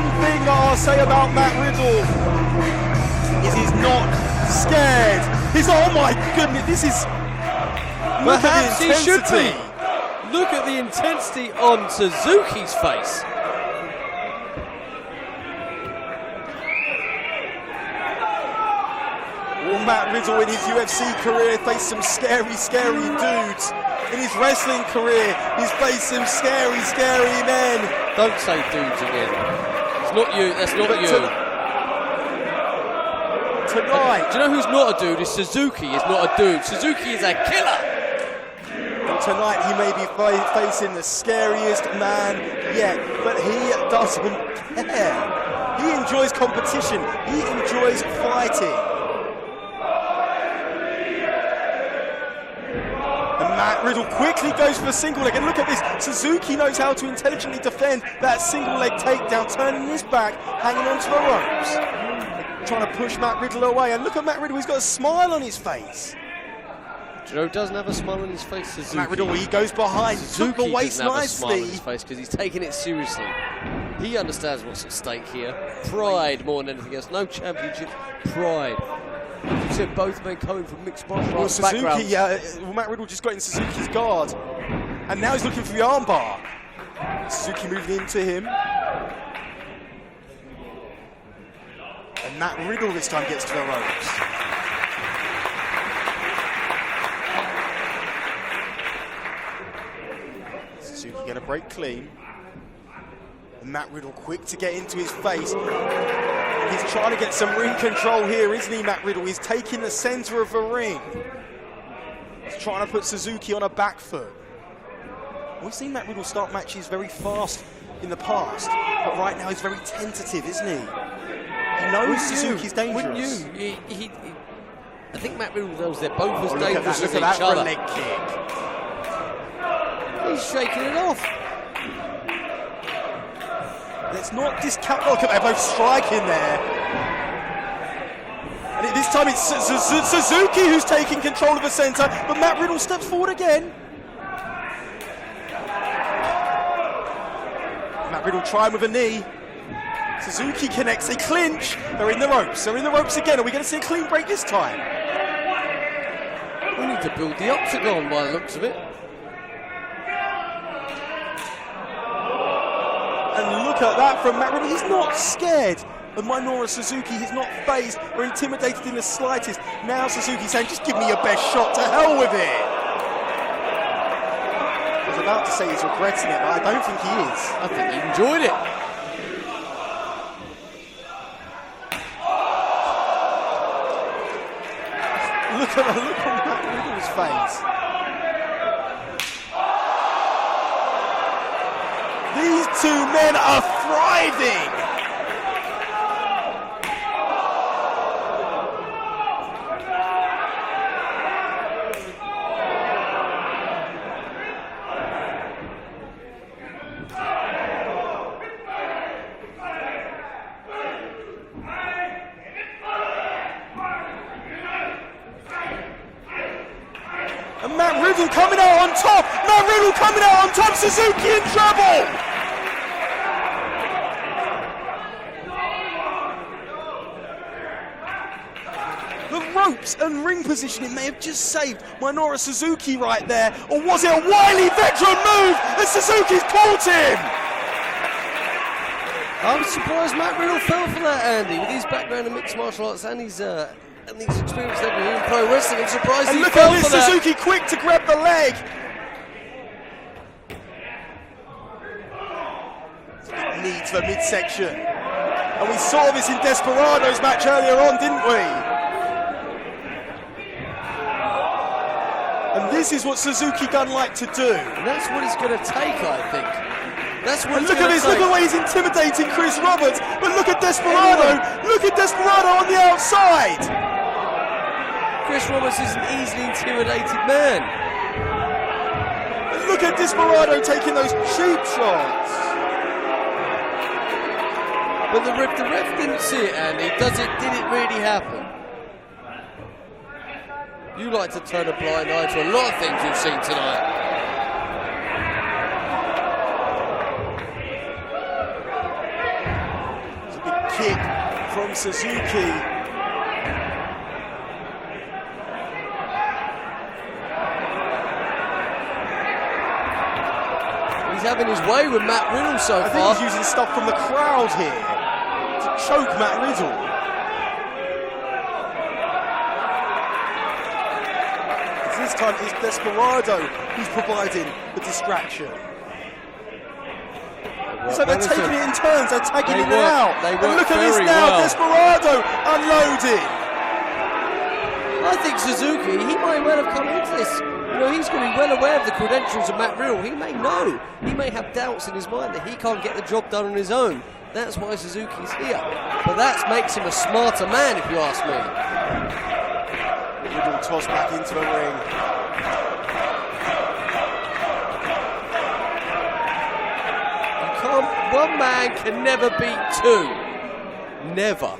one thing that I'll say about Matt Riddle is he's not scared. He's oh my goodness, this is perhaps he should be. Look at the intensity on Suzuki's face. Well, Matt Riddle in his UFC career faced some scary, scary dudes. In his wrestling career, he's faced some scary, scary men. Don't say dudes again. It's not you, that's not you. Tonight. Do you know who's not a dude? Is Suzuki is not a dude. Suzuki is a killer. Tonight he may be facing the scariest man yet, but he doesn't care. He enjoys competition. He enjoys fighting. And Matt Riddle quickly goes for the single leg. And look at this. Suzuki knows how to intelligently defend that single leg takedown, turning his back, hanging onto the ropes. Trying to push Matt Riddle away. And look at Matt Riddle. He's got a smile on his face. Do you know who doesn't have a smile on his face? Suzuki. Matt Riddle, he goes behind, took the waist nicely. Doesn't have a smile on his face because he's taking it seriously. He understands what's at stake here. Pride more than anything else. No championship, pride. You said both men coming from mixed martial arts backgrounds. Well, Matt Riddle just got in Suzuki's guard. And now he's looking for the armbar. Suzuki moving into him. And Matt Riddle this time gets to the ropes. Suzuki gonna break clean. And Matt Riddle quick to get into his face. He's trying to get some ring control here, isn't he, Matt Riddle? He's taking the center of the ring. He's trying to put Suzuki on a back foot. We've seen Matt Riddle start matches very fast in the past, but right now he's very tentative, isn't he? He knows Suzuki's dangerous. Wouldn't you? I think Matt Riddle knows they're both as dangerous as look at each other. Leg kick. He's shaking it off. Let's not discount. Look at they're both striking there. And this time it's Suzuki who's taking control of the center, but Matt Riddle steps forward again. Matt Riddle trying with a knee. Suzuki connects, they clinch. They're in the ropes. They're in the ropes again. Are we going to see a clean break this time? We need to build the octagon by the looks of it. And look at that from Matt Riddle. He's not scared of Minoru Suzuki. He's not phased or intimidated in the slightest. Now Suzuki saying, just give me your best shot. To hell with it. I was about to say he's regretting it, but I don't think he is. I think he enjoyed it. Look at the look on Matt Riddle's face. These two men are thriving. And Matt Riddle coming out on top. Matt Riddle coming out on top. Suzuki in trouble. The ropes and ring positioning may have just saved Minoru Suzuki right there. Or was it a wily veteran move? And Suzuki's caught him. I'm surprised Matt Riddle fell for that, Andy, with his background in mixed martial arts and his experience level in pro wrestling. I'm surprised and he look fell at for this, that. Suzuki quick to grab the leg. Knee to the midsection. And we saw this in Desperado's match earlier on, didn't we? And this is what Suzuki Gun like to do. And that's what it's going to take, I think. That's what. And look at this, look at the way he's intimidating Chris Roberts. But look at Desperado. Look at Desperado on the outside. Chris Roberts is an easily intimidated man. And look at Desperado taking those cheap shots. But the ref didn't see it, Andy. Did it really happen? You like to turn a blind eye to a lot of things you've seen tonight. from Suzuki. He's having his way with Matt Riddle so far. I think he's using stuff from the crowd here to choke Matt Riddle. This time it's Desperado who's providing the distraction. So they're taking it in turns, they're tagging in and out. And look at this now, Desperado unloading. I think Suzuki, he might well have come into this. You know, he's going to be well aware of the credentials of Matt Riddle. He may know, he may have doubts in his mind that he can't get the job done on his own. That's why Suzuki's here. But that makes him a smarter man, if you ask me. Riddle tossed back into the ring. One man can never beat two. Never.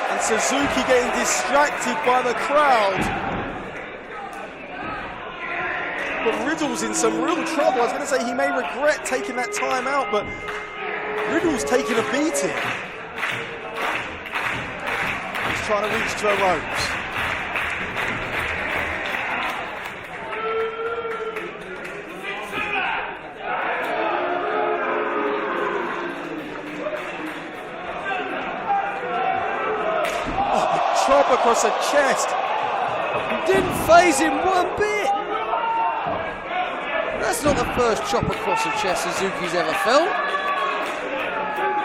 And Suzuki getting distracted by the crowd. But Riddle's in some real trouble. I was going to say he may regret taking that time out, but Riddle's taking a beating. He's trying to reach to the ropes. Chop across the chest. Didn't faze him one bit. That's not the first chop across the chest Suzuki's ever felt.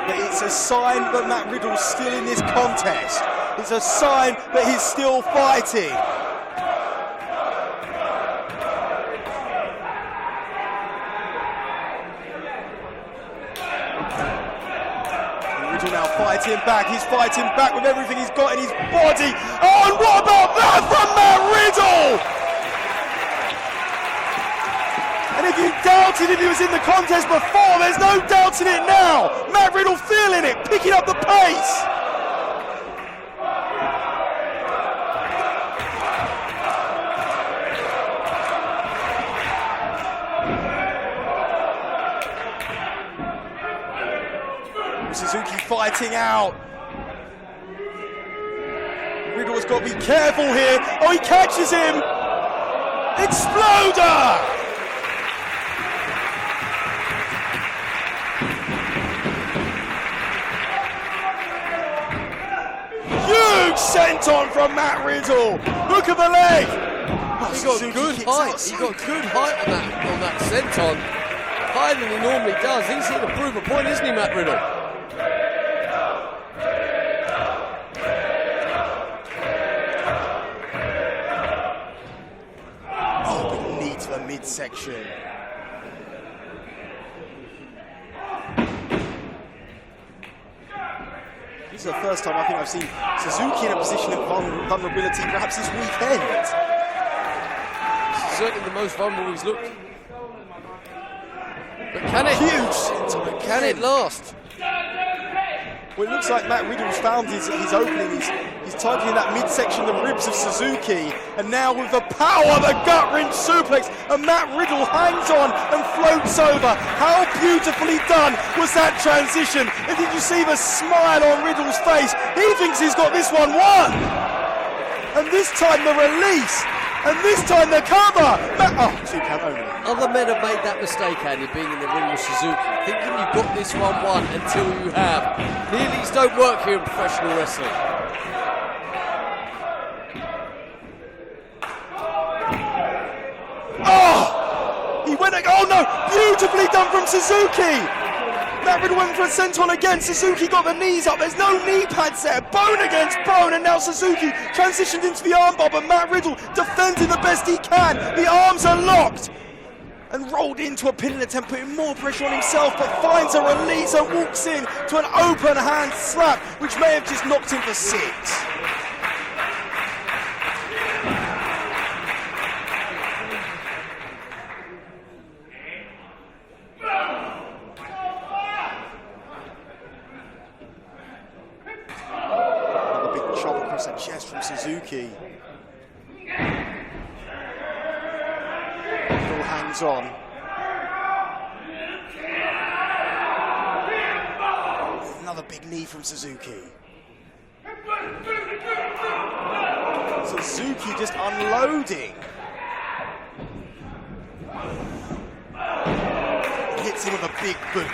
But it's a sign that Matt Riddle's still in this contest. It's a sign that he's still fighting. Riddle now fighting back. He's fighting back with everything he's got in his body. Oh, and what about that from Matt Riddle? And if you doubted if he was in the contest before, there's no doubting it now. Matt Riddle feeling it, picking up the pace. Suzuki fighting out. Riddle's got to be careful here. Oh, he catches him. Exploder! Huge senton from Matt Riddle. Look at the leg. Oh, He got good height. He got good height on that senton. Higher than he normally does. He's here to prove a point, isn't he, Matt Riddle? Midsection. This is the first time I think I've seen Suzuki in a position of vulnerability, perhaps this weekend. This is certainly the most vulnerable he's looked. But can it? Huge. Can it last? Well, it looks like Matt Riddle's found his opening. He's targeting that midsection, the ribs of Suzuki. And now with the power, the gut wrench suplex. And Matt Riddle hangs on and floats over. How beautifully done was that transition? And did you see the smile on Riddle's face? He thinks he's got this one won. And this time the release. And this time the cover. Two count only. Other men have made that mistake, Andy, being in the ring with Suzuki, thinking you've got this one won until you have. Nearlies don't work here in professional wrestling. Oh! He went, oh no! Beautifully done from Suzuki! Matt Riddle went for a senton again. Suzuki got the knees up. There's no knee pads there. Bone against bone. And now Suzuki transitioned into the armbar. But Matt Riddle defending the best he can. The arms are locked. And rolled into a pinning attempt, putting more pressure on himself. But finds a release and walks in to an open hand slap, which may have just knocked him for 6. A chest from Suzuki. Riddle hangs on. Another big knee from Suzuki. Suzuki just unloading. Hits him with a big boot.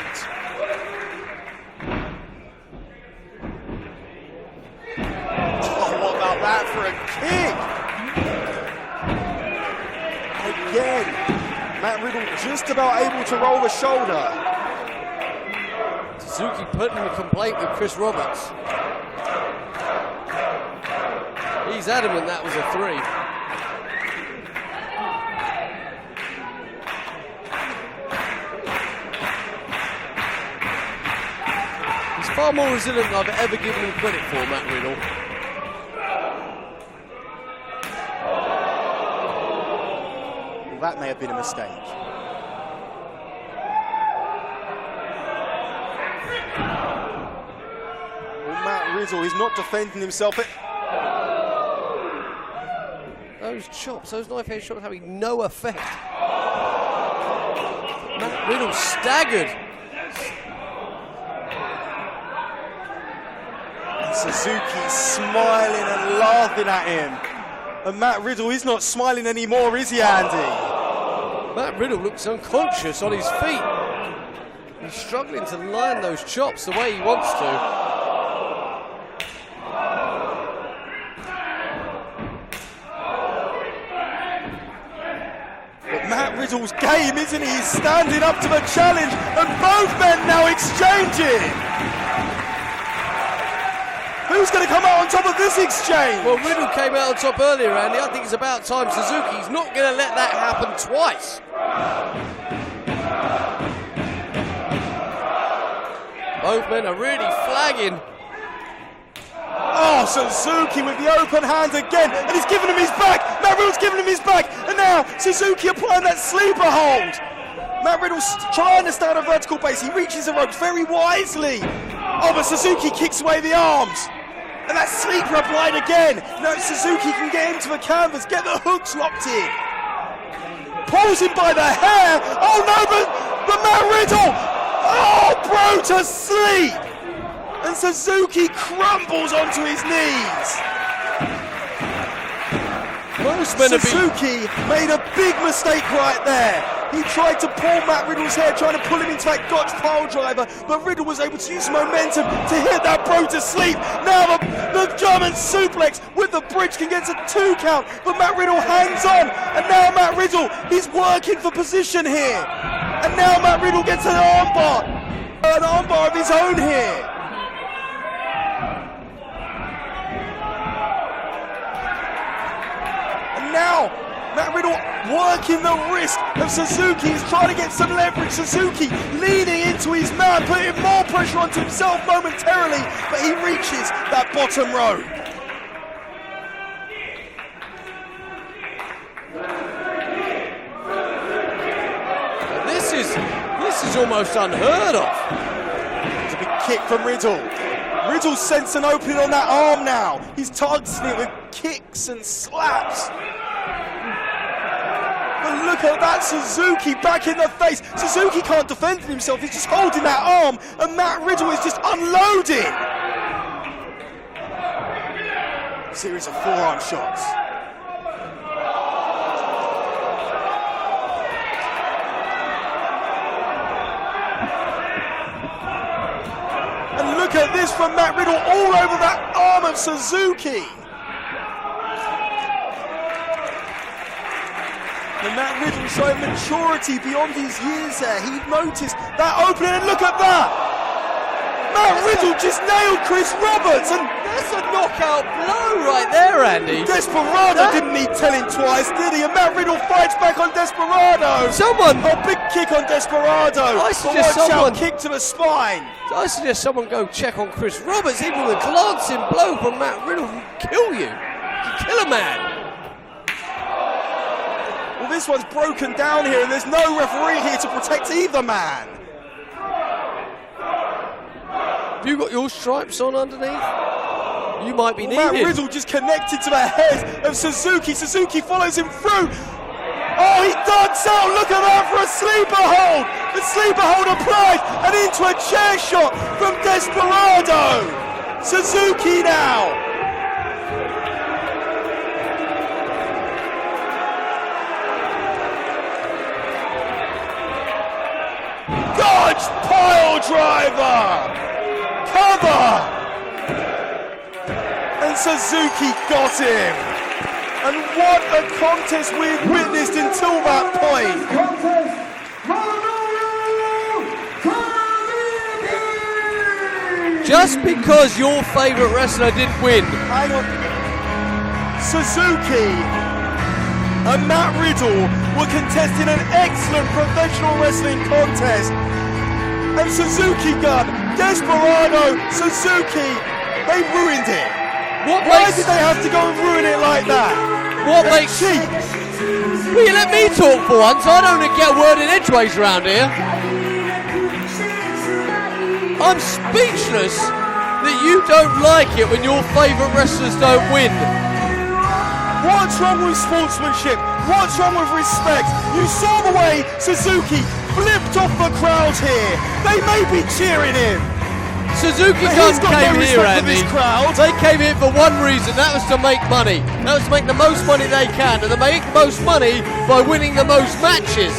Oh, what about that for a kick? Again, Matt Riddle just about able to roll the shoulder. Suzuki putting a complaint with Chris Roberts. He's adamant that was a 3. He's far more resilient than I've ever given him credit for, Matt Riddle. Well, that may have been a mistake. Well, Matt Riddle is not defending himself. Those chops, those knife edge chops having no effect. Matt Riddle staggered. And Suzuki smiling and laughing at him. And Matt Riddle is not smiling anymore, is he, Andy? Matt Riddle looks unconscious on his feet. He's struggling to line those chops the way he wants to. Matt Riddle's game, isn't he? He's standing up to the challenge, and both men now exchanging. Who's going to come out on top of this exchange? Well, Riddle came out on top earlier, Andy. I think it's about time Suzuki's not going to let that happen twice. Both men are really flagging. Oh, Suzuki with the open hand again, and he's giving him his back. Matt Riddle's giving him his back, and now Suzuki applying that sleeper hold. Matt Riddle's trying to stay on a vertical base. He reaches the ropes very wisely. Oh, but Suzuki kicks away the arms. And that sleeper applied again. Now Suzuki can get into the canvas, get the hooks locked in. Pulls him by the hair. Oh no, but Matt Riddle. Oh, bro, to sleep. And Suzuki crumbles onto his knees. Suzuki made a big mistake right there. He tried to pull Matt Riddle's hair, trying to pull him into that Dodge pile driver, but Riddle was able to use momentum to hit that bro to sleep. Now the German suplex with the bridge can get a 2 count, but Matt Riddle hangs on, and now Matt Riddle is working for position here. And now Matt Riddle gets an armbar of his own here. Now, Matt Riddle working the wrist of Suzuki. He's trying to get some leverage. Suzuki leaning into his man, putting more pressure onto himself momentarily, but he reaches that bottom row. This is almost unheard of. It's a big kick from Riddle. Riddle sensing an opening on that arm now. He's targeting it with kicks and slaps. But look at that, Suzuki back in the face. Suzuki can't defend himself. He's just holding that arm, and Matt Riddle is just unloading. Series of forearm shots. And look at this from Matt Riddle all over that arm of Suzuki. And Matt Riddle showing maturity beyond his years there. He noticed that opening, and look at that! Matt Riddle just nailed Chris Roberts, and that's a knockout blow right there, Andy. Desperado didn't need telling twice, did he? And Matt Riddle fights back on Desperado. A big kick on Desperado. I suggest someone kick to the spine. I suggest someone go check on Chris Roberts. Even with a glancing blow from Matt Riddle can kill you. Can kill a man. Well, this one's broken down here, and there's no referee here to protect either man. Have you got your stripes on underneath? You might be needed. Matt Riddle just connected to the head of Suzuki. Suzuki follows him through. Oh, he kicks out, look at that for a sleeper hold. The sleeper hold applied and into a chair shot from Desperado. Suzuki now. Dodge pile driver. Cover. And Suzuki got him. And what a contest we've witnessed until that point. Just because your favourite wrestler didn't win. Hang on. Suzuki and Matt Riddle were contesting an excellent professional wrestling contest. And Suzuki gun, Desperado, Suzuki, they ruined it. Why did they have to go and ruin it like that? They're cheap. Will you let me talk for once? I don't get a word in edgeways around here. I'm speechless that you don't like it when your favourite wrestlers don't win. What's wrong with sportsmanship? What's wrong with respect? You saw the way Suzuki flipped off the crowd here. They may be cheering him. Suzuki Gun came here, Andy. They came here for one reason, that was to make money. That was to make the most money they can, and they make the most money by winning the most matches.